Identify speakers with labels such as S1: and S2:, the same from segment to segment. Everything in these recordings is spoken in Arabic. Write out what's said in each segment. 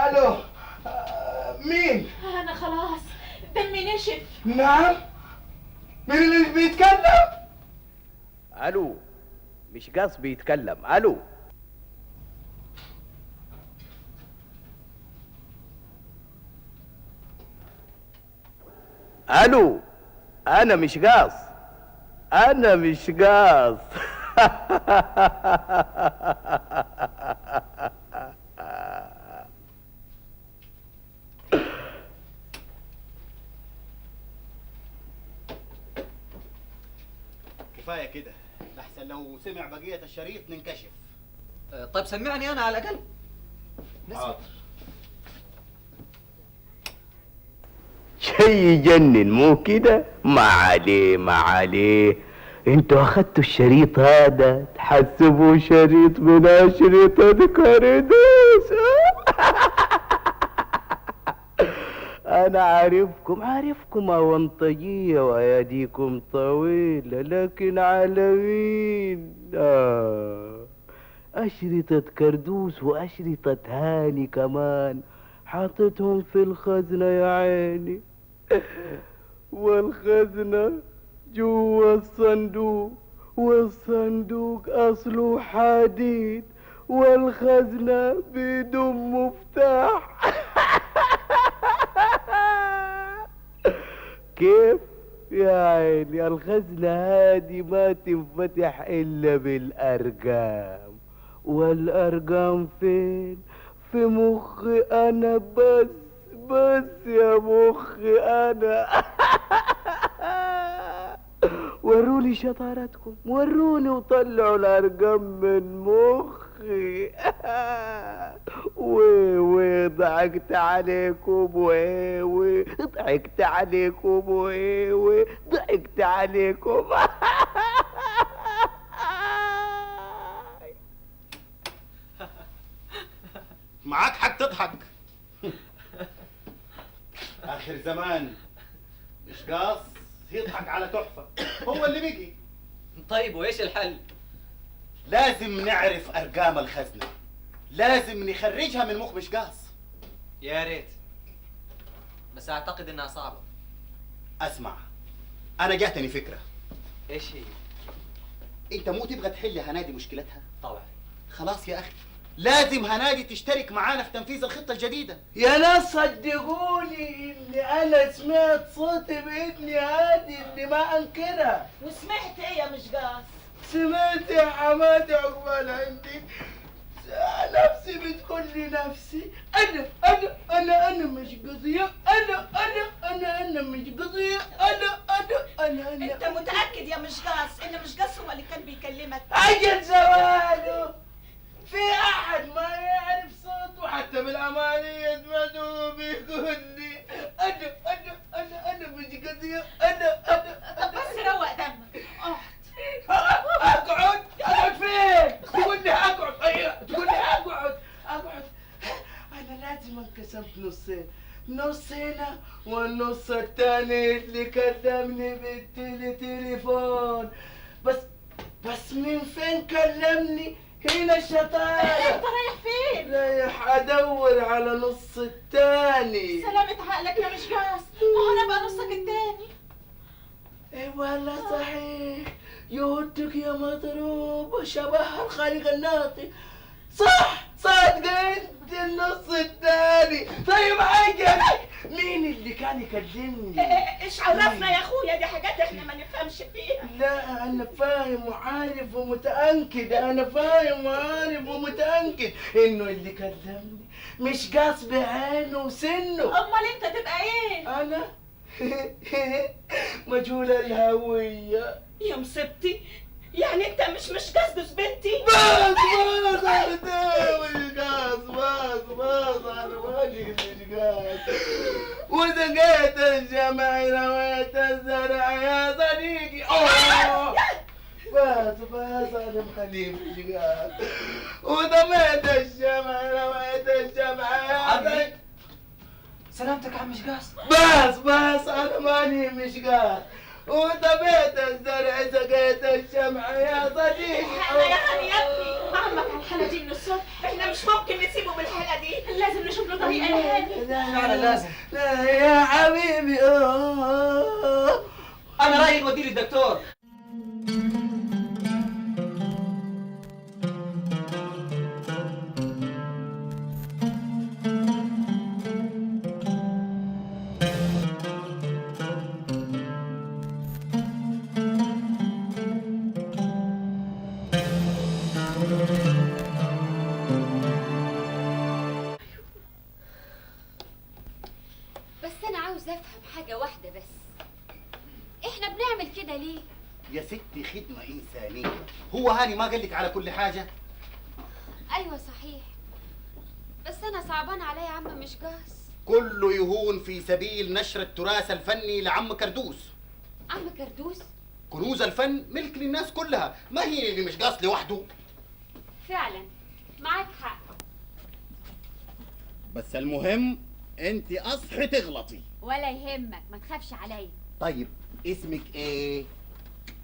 S1: الو، مين؟
S2: انا خلاص دمي نشف.
S1: نعم؟ مين اللي بيتكلم؟
S3: الو، مش قاص بيتكلم. الو، الو، انا مش قاص، انا مش قاص.
S4: كفايه كده، لحسن لو سمع بقيه الشريط ننكشف.
S5: طيب سمعني انا على الاقل.
S4: حاضر.
S3: شيء يجنن مو كده؟ ما عليه ما عليه، انتوا اخدتوا الشريط هذا تحسبوا شريط من اشرطة كاردوس. انا عارفكم اونطجية واياديكم طويلة، لكن على مين؟ اشرطة كردوس واشرطة هاني كمان حاطتهم في الخزنة يا عيني، والخزنة جوا الصندوق، والصندوق اصله حديد، والخزنة بدون مفتاح. كيف يا عيني؟ الخزنة هادي ما تنفتح الا بالارقام، والارقام فين؟ في مخي انا بس يا مخي انا. وروني شطارتكم، وروني وطلعوا الارقام من مخي. وي ضحكت عليكم، وي ضحكت عليكم، وي ضحكت عليكم.
S4: معاك حق تضحك. اخر زمان مش قاص يضحك على تحفه، هو اللي بيجي.
S5: طيب وايش الحل؟
S4: لازم نعرف ارقام الخزنه، لازم نخرجها من مخ مش قاص.
S5: يا ريت، بس اعتقد انها صعبة.
S4: اسمع، انا جاتني فكره.
S5: ايش هي؟
S4: انت مو تبغى تحل هنادي مشكلتها؟
S5: طبعا.
S4: خلاص يا اخي، لازم هنادي تشترك معانا في تنفيذ الخطه الجديده.
S1: يا ناس صدقوني اني انا سمعت صوتي باذني هادي اللي ما انكرها.
S2: وسمعت ايه يا مشقاص؟
S1: سمعت يا حماتي عقبال عندك نفسي بتقول لي نفسي انا مش قضيه، انا مش قضيه، انا
S2: انت متاكد يا مشقاص ان مشقاص هو اللي كان بيكلمك؟
S1: اجل زواله، في احد ما يعرف صوته حتى بالعمليه سمعته بيقول لي انا مش قضيه،
S2: طب بس روق دمك،
S1: اقعد فين؟ تقول لي اقعد، تقول لي اقعد. انا لازم انقسمت نصين، نص هنا والنص التاني اللي كلمني بالتليفون. بس من فين كلمني؟ هنا الشطارة.
S2: انت رايح فين؟
S1: رايح ادور على نص التاني.
S2: سلامة عقلك يا مشقاص، ما انا بقى نصك التاني.
S1: اي والله صحيح، يهدك يا مضروب شبه الخالق الناطق. صح صدق انت النص الثاني. طيب عجل، مين اللي كان يكلمني؟
S2: ايش عرفنا يا اخويا؟ دي حاجات احنا ما نفهمش فيها.
S1: لا انا فاهم وعارف ومتاكد، انا فاهم وعارف ومتاكد انه اللي كلمني مش قاص بعينه وسنه.
S2: امال انت تبقى ايه؟
S1: انا مجهول الهويه.
S2: يا مصيبتي، يعني انت مش قاص بنتي؟
S1: بس انا ماني مش قاص. وسقيت الجمع رويت الزرع يا صديقي. بس انا مخليه مش قاص. وضميت الشمع رويت الجمع يا صديقي.
S5: سلامتك يا عم مشقاص.
S1: بس انا ماني مش قاص. وطبيت الزرع سقيت الشمع يا صديقي.
S2: انا يا هاني يا ابني عمك على الحالة دي من الصبح، احنا مش ممكن نسيبه بالحالة دي، لازم نشوف له طريقة يا هاني.
S5: فعلا لازم.
S1: لا يا حبيبي.
S5: انا رايي نوديه للدكتور.
S6: بس أنا عاوز أفهم حاجة واحدة بس، إحنا بنعمل كده ليه؟
S4: يا ستي خدمة إنسانية. هو هاني ما قال لك على كل حاجة؟
S6: أيوة صحيح، بس أنا صعبان عليا عم مش جاهز.
S4: كله يهون في سبيل نشر التراث الفني لعم كردوس.
S6: عم كردوس؟
S4: كنوز الفن ملك للناس كلها، ما هي اللي مش قاص لوحده.
S6: فعلا معاك حق.
S4: بس المهم انت اصحي تغلطي.
S6: ولا يهمك، ما تخافش عليا.
S4: طيب اسمك ايه؟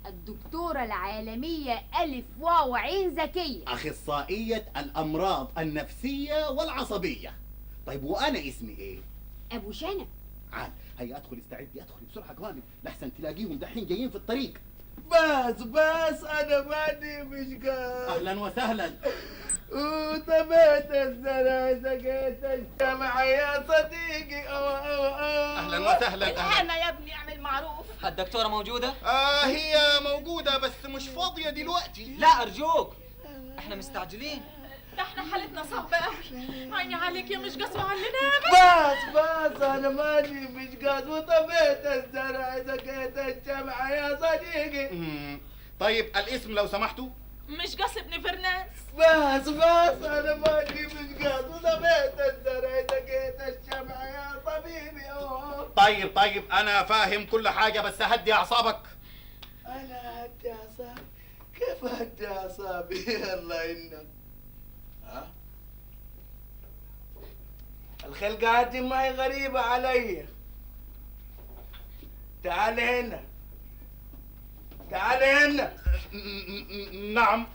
S6: الدكتورة العالمية ألف واو عين زكية.
S4: اخصائية الامراض النفسية والعصبية. طيب وانا اسمي ايه؟
S6: أبو شنب.
S4: عال هيا ادخلي استعدي، ادخلي بسرعة قوامي لحسن تلاقيهم دحين جايين في الطريق.
S1: بس انا ماني مش قادر.
S4: اهلا وسهلا.
S1: وطبيت الزرع سقيت الشمع يا صديقي.
S4: اهلا وسهلا.
S2: الهنا يا ابني اعمل معروف.
S5: الدكتورة موجودة؟
S4: هي موجودة بس مش فاضية دلوقتي.
S5: لا أرجوك، احنا مستعجلين.
S2: ده احنا حالتنا صعبة قوي. عيني عليك يا مش قاسو علينا.
S1: بس انا ماني مش قادر. وطبيت الزرع سقيت الشمع يا صديقي.
S4: طيب الاسم لو سمحتوا.
S2: مش قاس ابن فرناس.
S1: بس انا ماني مش قادر. وطبيت الزرع سقيت الشمع يا طبيبي.
S4: طيب انا فاهم كل حاجة بس هدي اعصابك.
S1: انا هدي اعصابي؟ كيف هدي اعصابي؟ الله انك الخلقة هذه ما هي غريبة علي. تعال هنا، تعال هنا.
S4: نعم.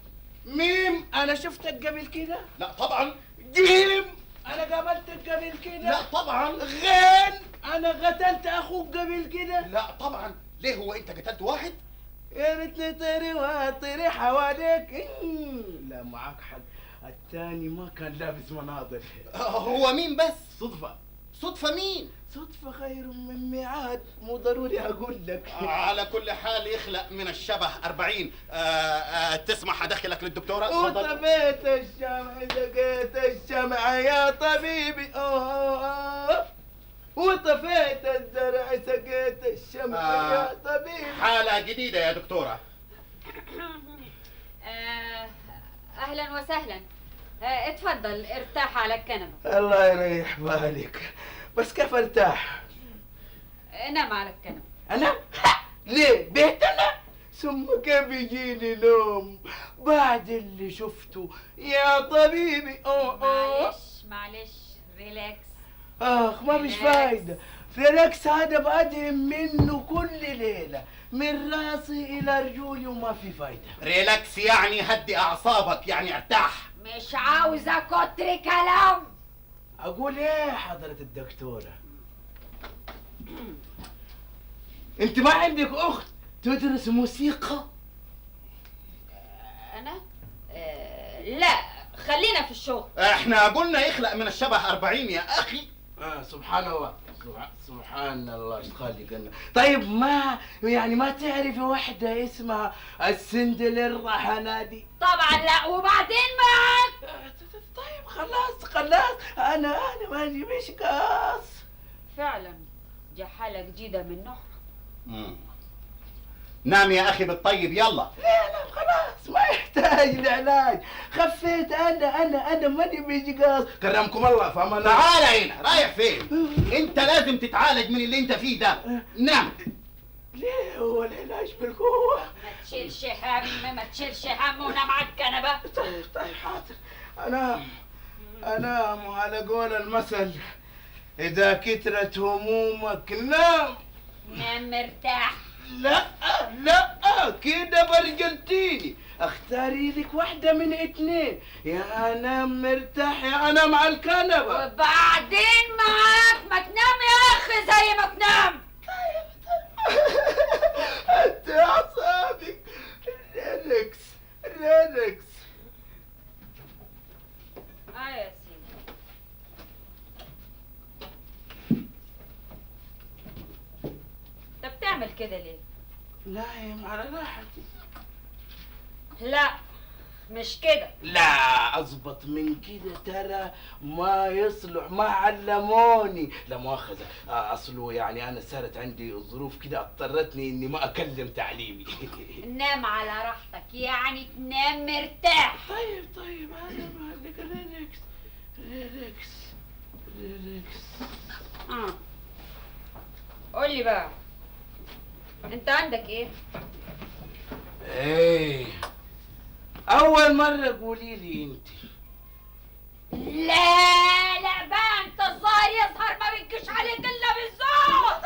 S1: ميم، انا شفتك قبل كده؟
S4: لا طبعا.
S1: جيم، انا قابلتك قبل كده؟
S4: لا طبعا.
S1: غين، انا قتلت اخوك قبل كده؟
S4: لا طبعا. ليه هو انت قتلت واحد؟
S1: يا ريتني طيري وطيري حواليك. لا معاك حق، الثاني ما كان لابس مناظر.
S4: هو مين بس؟
S1: صدفة.
S4: صدفة مين؟
S1: صدفة خير من ميعاد، مو ضروري اقول لك.
S4: على كل حال يخلق من الشبه 40. تسمح ادخلك للدكتورة؟
S1: وطفيت الشمع سقيت الشمع يا طبيبي. وطفيت الزرع سقيت الشمع يا طبيبي.
S4: حالة جديدة يا دكتورة.
S6: أهلا وسهلا. اتفضل ارتاح على الكنبة.
S1: الله يريح بالك. بس كيف ارتاح؟
S6: نام على الكنبة.
S1: انا؟ ليه؟ بيت انا؟ ثم كيف يجيني نوم بعد اللي شفته يا طبيبي؟
S6: معلش ريلاكس.
S1: ما فيش فايدة. ريلاكس هذا بأدهم منه كل ليلة من راسي إلى رجولي وما في فايدة.
S4: ريلاكس يعني هدي اعصابك، يعني ارتاح.
S6: مش عاوزة كتر كلام.
S1: أقول إيه حضرة الدكتورة؟ أنت ما عندك أخت تدرس موسيقى؟
S6: أنا؟ لا، خلينا في الشغل.
S4: احنا قلنا يخلق من الشبه 40 يا اخي.
S1: سبحان الله، سبحان الله خالقنا. طيب ما تعرفي واحدة اسمها السندليلا حنادي؟
S6: طبعا لا، وبعدين معك.
S1: طيب خلاص انا ماني مش قاص.
S6: فعلا دي حالة جديدة من نوعها.
S4: نام يا اخي بالطيب يلا.
S1: لا خلاص ما يحتاج لعلاج. خفيت انا ماني مش قاص. كرمكم الله في امان الله.
S4: تعال هنا، رايح فين؟ انت لازم تتعالج من اللي انت فيه ده. نام.
S1: ليه هو العلاج بالقوة؟
S6: ما تشيلش هم ونام على الكنبة.
S1: طيب حاضر. انام على قول المثل اذا كترت همومك نام.
S6: نام مرتاح.
S1: لا لا، كده برجلتيني. اختاري لك واحدة من اتنين، يا انام مرتاح يا انام على الكنبة.
S6: وبعدين معاك ما تنام يا اخي زي ما تنام.
S1: انت اعصابك. ريلاكس ريلاكس.
S6: يا سيدي. انت بتعمل كده ليه؟
S1: نايم على راحتي.
S6: لا مش كده.
S1: لا اظبط من كده، ترى ما يصلح، ما علموني. لا مؤاخذة، اصله يعني انا صارت عندي ظروف كده اضطرتني اني ما اكلم تعليمي.
S6: نام على راحتك، يعني تنام مرتاح.
S1: طيب هذا مالك. ريلاكس ريلاكس ريلاكس.
S6: قول لي بقى، انت عندك ايه؟
S1: ايه، اول مرة قولي لي انت.
S6: لا بقى انت الظاهر يظهر ما بيجيش عليك الا بالذوق.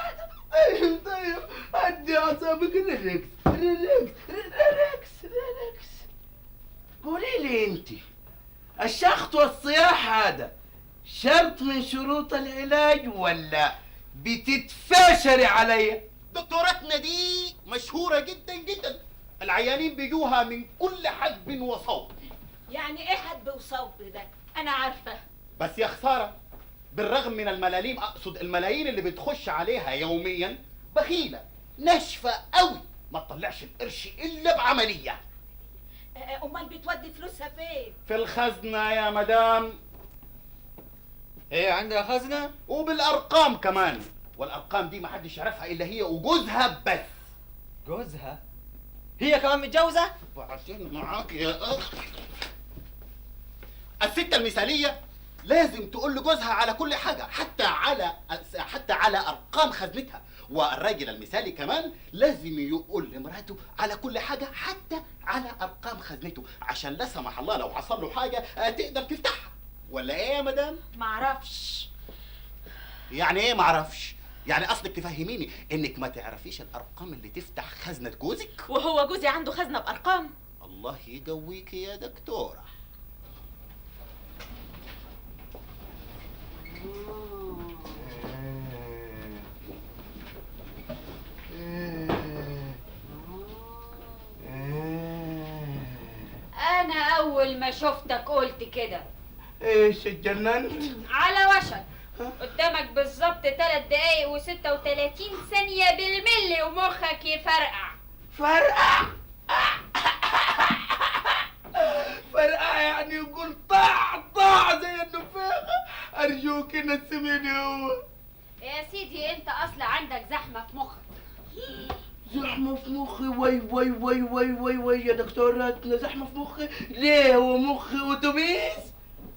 S1: طيب هدي اعصابك. ريلاكس ريلاكس ريلاكس ريلاكس. قولي لي انت، الشخط والصياح هذا شرط من شروط العلاج ولا بتتفاشري علي؟
S4: دكتورتنا دي مشهورة جدا جدا، العيانين بيجوها من كل حدب وصوب.
S2: يعني ايه حد وصوب ده؟ انا عارفه.
S4: بس يا خسارة، بالرغم من الملاليم، اقصد الملايين اللي بتخش عليها يوميا، بخيلة ناشفة قوي، ما تطلعش القرش الا بعملية.
S2: امال بتودي فلوسها فين؟
S4: في الخزنة يا مدام.
S5: ايه عندها خزنة؟
S4: وبالارقام كمان، والارقام دي ما حدش يعرفها الا هي وجوزها بس.
S5: جوزها؟ هي كمان متجوزة؟
S4: وعشان معاك يا اخ، الست المثالية لازم تقول لجوزها على كل حاجة، حتى على ارقام خزنتها. والراجل المثالي كمان لازم يقول لمراته على كل حاجة، حتى على ارقام خزنته، عشان لا سمح الله لو حصل له حاجة تقدر تفتحها. ولا ايه يا مدام؟
S2: معرفش.
S4: يعني ايه معرفش؟ يعني قصدك تفهميني انك ما تعرفيش الارقام اللي تفتح خزنة جوزك؟
S2: وهو جوزي عنده خزنه بارقام؟
S4: الله يقويكي يا دكتورة.
S6: انا اول ما شفتك قلت كده.
S1: ايش اتجننت؟
S6: على وشك. قدامك بالظبط 3 دقايق و36 ثانية بالملي ومخك يفرقع.
S1: فرقع. فرقع يعني يقول طاع زي النفاخة. ارجوك نسميني هو.
S6: يا سيدي انت اصلا عندك زحمة في مخك.
S1: زحمة في مخي؟ وي يا دكتوراتنا، زحمة في مخي ليه؟ هو مخي اتوبيس؟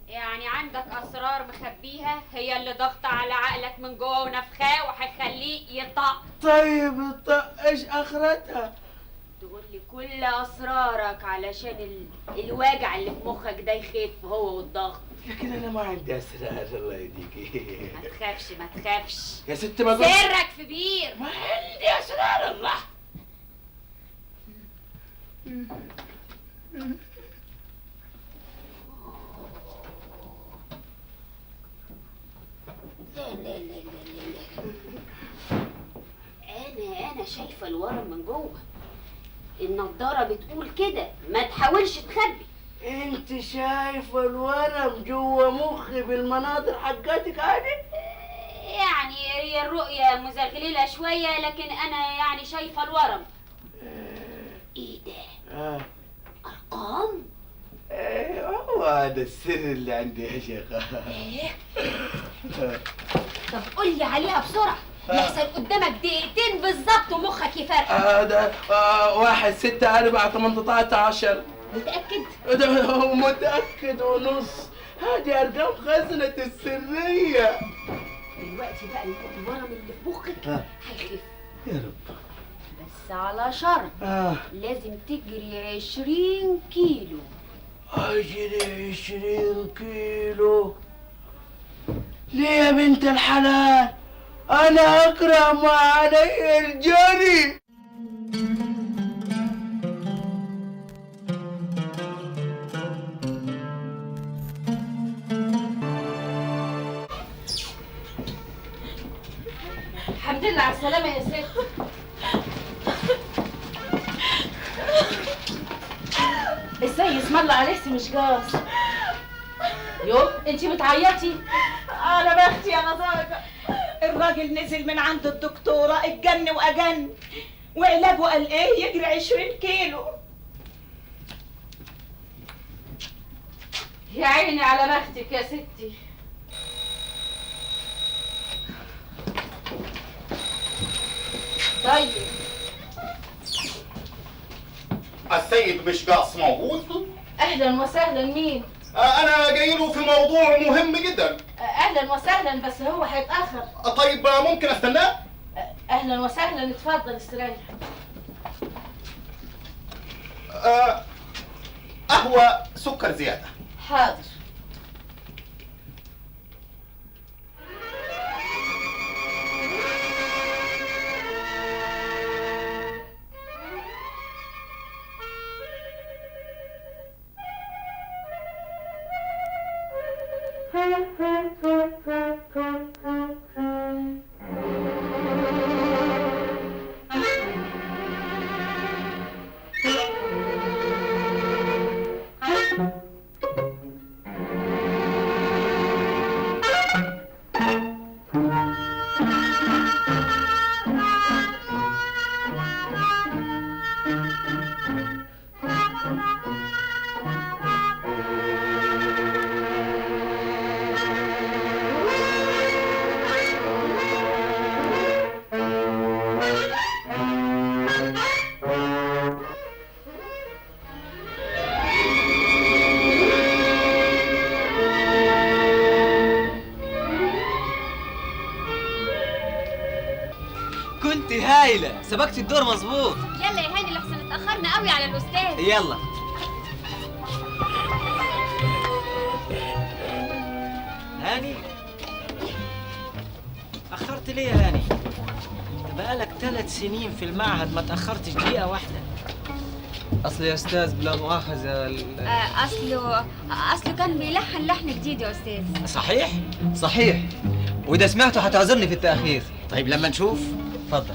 S6: يعني عندك اسرار مخبيها هي اللي ضغط على عقلك من جوه ونفخاه وهيخليه يطق.
S1: طيب الطق ايش اخرتها؟
S6: تقول لي كل اسرارك علشان الواجع اللي في مخك ده يخف هو والضغط.
S1: لكن انا ما عندي اسرار الله يهديكي.
S6: ما تخافش ما تخافش،
S1: يا ست ما قلت
S6: سرك في بير.
S1: ما عندي اسرار الله.
S6: انا شايفه الورم من جوه. النضاره بتقول كده، ما تحاولش تخبي.
S1: انت شايفه الورم جوا مخي بالمناظر حقتك عادي؟
S6: يعني هي الرؤيه مزغلله شويه، لكن انا يعني شايفه الورم. ايه ده؟ ارقام؟
S1: ايه هو هذا السر اللي عندي يا شيخة.
S6: ايه؟ طب قول لي عليها بسرعه، لحسن قدامك دقيقتين بالظبط ومخك يفرقع.
S1: هذا 1 6 4 18.
S6: متاكد؟
S1: ده متأكد ونص. هذه أرقام خزنة السرية.
S6: دلوقتي بقى الورم اللي في مخك هيخف،
S1: يا رب.
S6: بس على شرط لازم تجري 20 كيلو.
S1: أجري 20 كيلو؟ ليه يا بنت الحلال؟ أنا أكره ما علي الجري.
S2: الحمد لله على السلامة يا ست. ازاي اسم الله عليك مش قاص؟ يو انتي بتعيطي؟
S7: انا بختي يا نزاجة، الراجل نزل من عند الدكتورة اتجن واجن، وعلاجه قال ايه؟ يجري 20 كيلو.
S2: يا عيني على بختك يا ستي. طيب
S4: السيد مشقاص موجود؟
S2: اهلا وسهلا. مين؟
S4: انا جاي له في موضوع مهم جدا.
S2: اهلا وسهلا، بس هو هيتاخر.
S4: طيب ممكن استناه؟
S2: اهلا وسهلا، اتفضل استريح.
S4: قهوة سكر زيادة.
S2: حاضر.
S5: كنت هايله، سبقت الدور مظبوط.
S6: يلا يا هاني لحسن اتأخرنا قوي على الأستاذ.
S5: يلا. هاني أخرت ليه يا هاني؟ أنت بقالك 3 سنين في المعهد ما تأخرتش دقيقة واحدة.
S8: اصل يا استاذ بلا مؤاخذه
S6: أصله كان بيلحن لحن جديد يا أستاذ.
S5: صحيح؟
S8: صحيح، واذا سمعته هتعذرني في التاخير.
S5: طيب لما نشوف.
S8: اتفضل.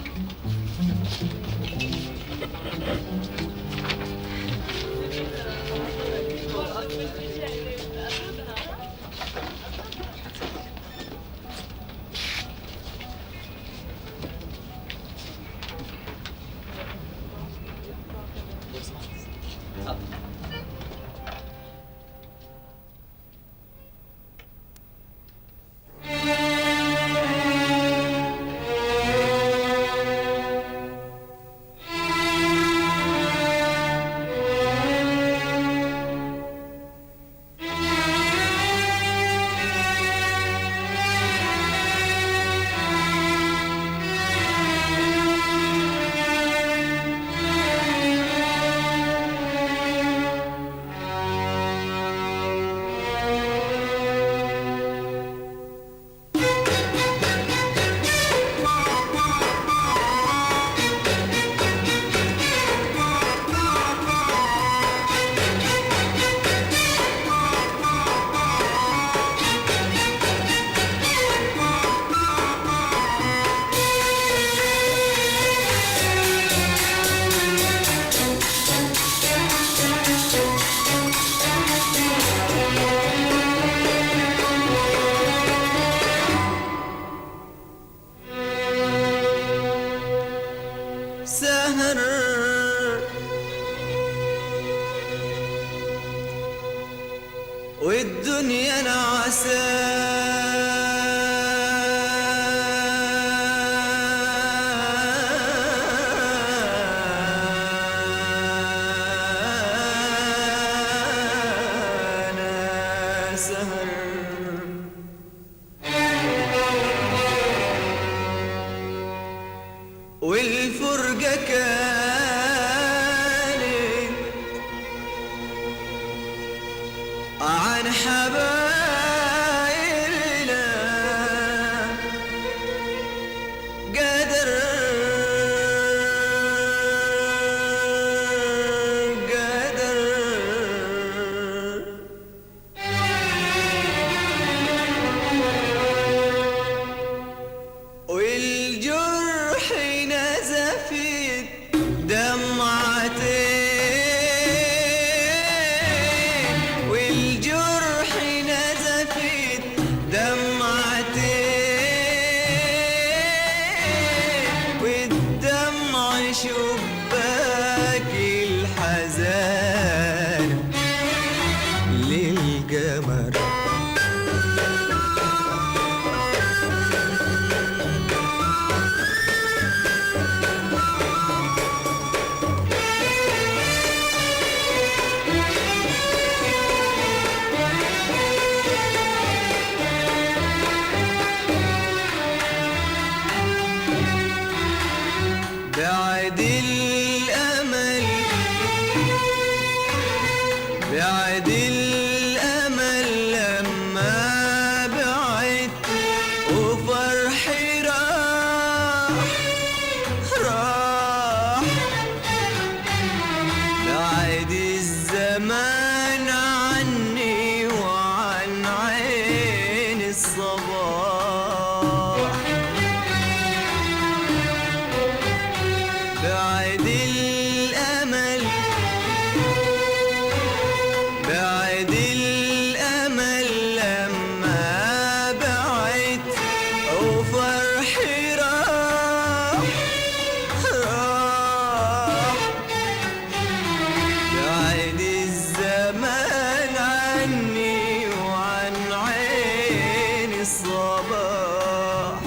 S9: الصباح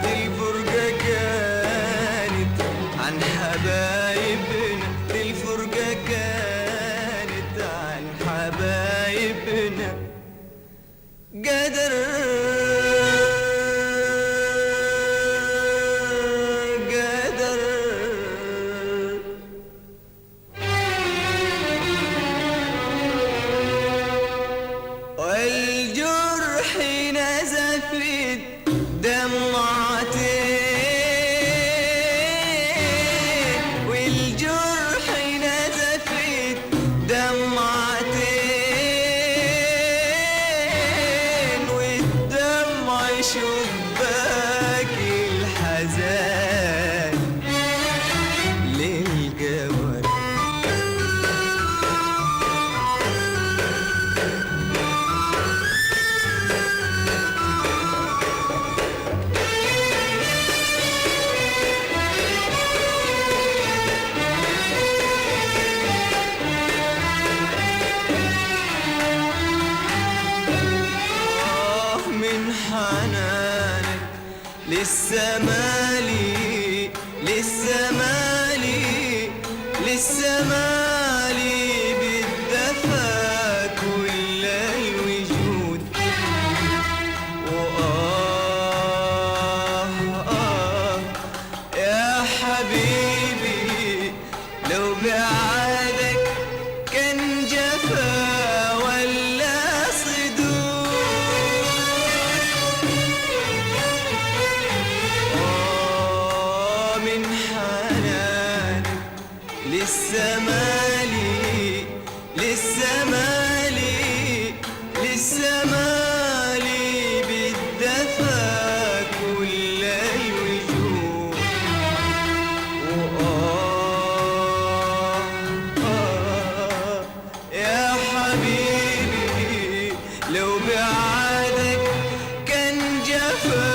S9: الفرقة كانت عن حبايبنا، الفرقة كانت عن حبايبنا قدر والجرح نزفت دمعتين، والجرح نزفت دمعتين، والدمع شباك الحزان للقمر. لسه مالي لسه مالي لسه مالي بالدفا كل الوجود، يا حبيبي لو بعدك كان جفا ولا صدود، من حنانك لسه مالي لسه مالي لسه مالي بالدفا كل الوجوه، يا حبيبي لو بعدك كان جفا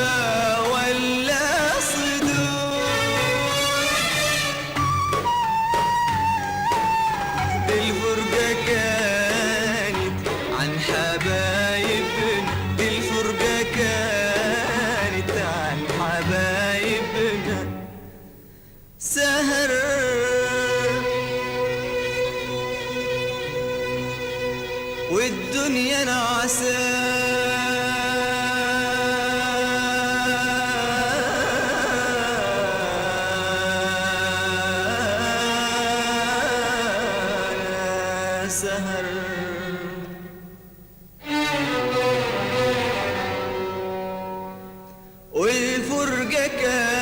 S9: ولا صدود، الفرقة كانت عن حبايبنا، الفرقة كانت عن حبايبنا سهر والدنيا نعسانا سهر والفرقة كانت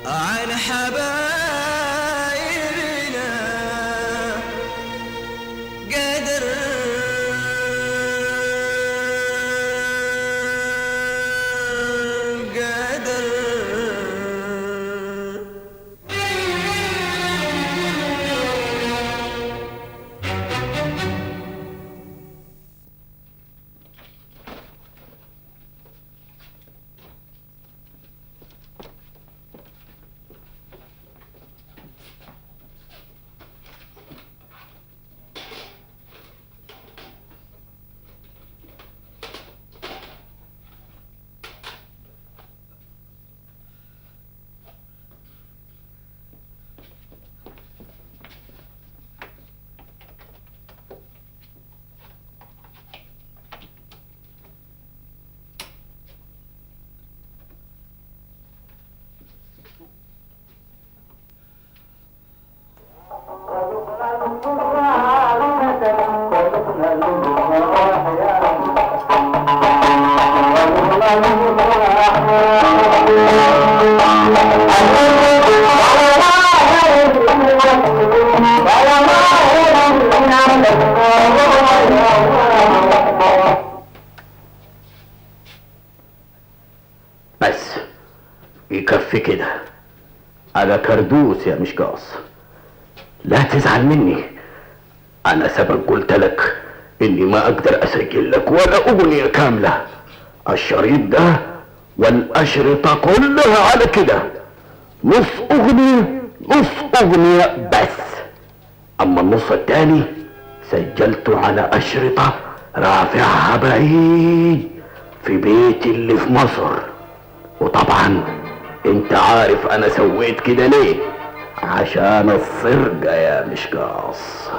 S9: عن حبايبنا قدر
S3: بس يكفي كده. انا كردوس يا مشقاص، لا تزعل مني. انا سبق قلت لك اني ما اقدر اسجل لك ولا اغنية كاملة. الشريط ده والاشرطة كلها على كده، نص اغنية نص اغنية بس. اما النص التاني سجلته على اشرطة رافعها بعيد في بيتي اللي في مصر. وطبعا انت عارف انا سويت كده ليه؟ عشان السرقة يا مشقاص.